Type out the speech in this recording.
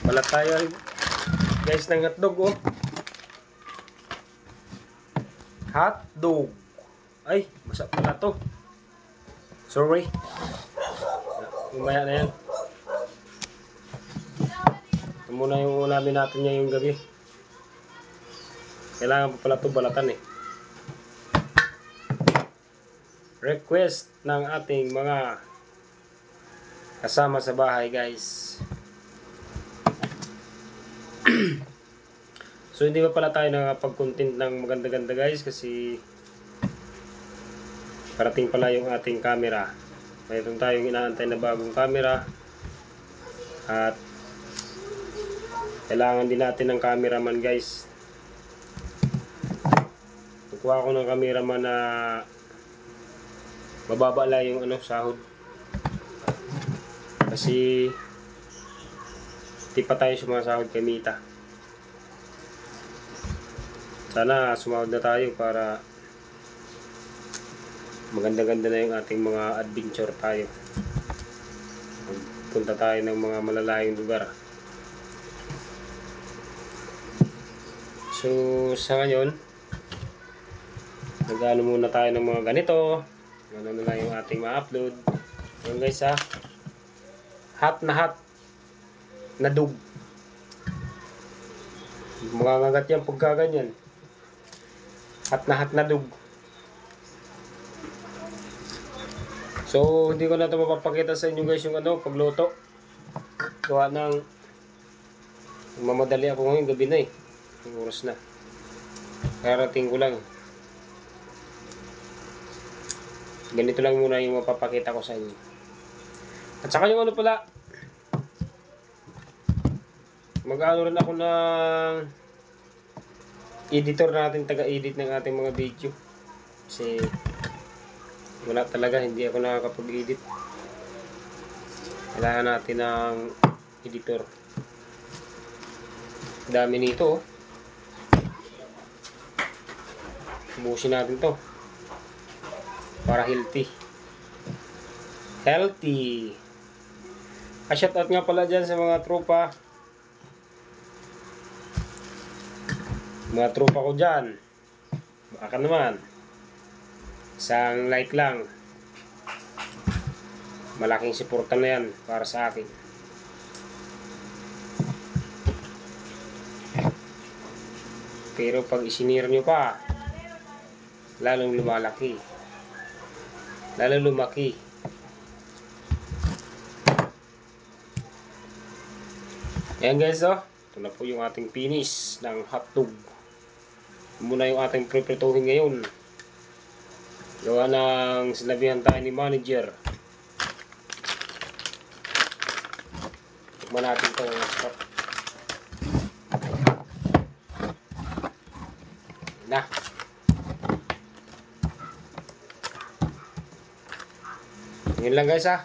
Wala tayo guys ng hotdog oh. Hotdog. Ay, masarap pala to. Sorry. Umaya na yan. Ito muna yung ulamin natin ngayong gabi. Kailangan pa pala ito balatan eh. Request ng ating mga kasama sa bahay guys. So hindi pa pala tayo nakapag-content ng maganda-ganda guys kasi parating pala yung ating camera. Mayroon tayong inaantay na bagong camera at kailangan din natin ng cameraman guys. Kukuha ko ng cameraman na mababa lang yung sahod. Kasi di pa tayo sumasahod kay Mita. Sana sumahod na tayo para maganda-ganda na yung ating mga adventure tayo. Punta tayo ng mga malalayong lugar. So sa ngayon, nag-ano muna tayo ng mga ganito. Ano na lang yung ating ma-upload. Yung guys ha, hot na dug. Mangangagat yan pagka ganyan. Hot na dug. So hindi ko na ito mapapakita sa inyo guys yung pagluto. Gawa ng mamadali ako ngayon, gabi na eh. Yung oras na. Karating ko lang. Ganito lang muna yung mapapakita ko sa inyo. At saka yung pala, mag-ano rin ako ng editor natin, taga-edit ng ating mga video. Kasi wala talaga, hindi ako nakakapag-edit. Kailangan natin ng editor. Dami nito oh. Ubusin natin to para healthy. Shoutout nga pala dyan sa mga tropa. Mga tropa ko dyan. Baka naman isang like lang, malaking suporta na yan para sa akin. Pero pag isinir nyo pa, lalong lumaki. Ayan guys oh, ito na po yung ating finish ng hotdog. Muna yung ating preprituhin ngayon. Gawa ng sinabihan tayo ni manager. Tignan natin ito. Na. Yun lang guys ha.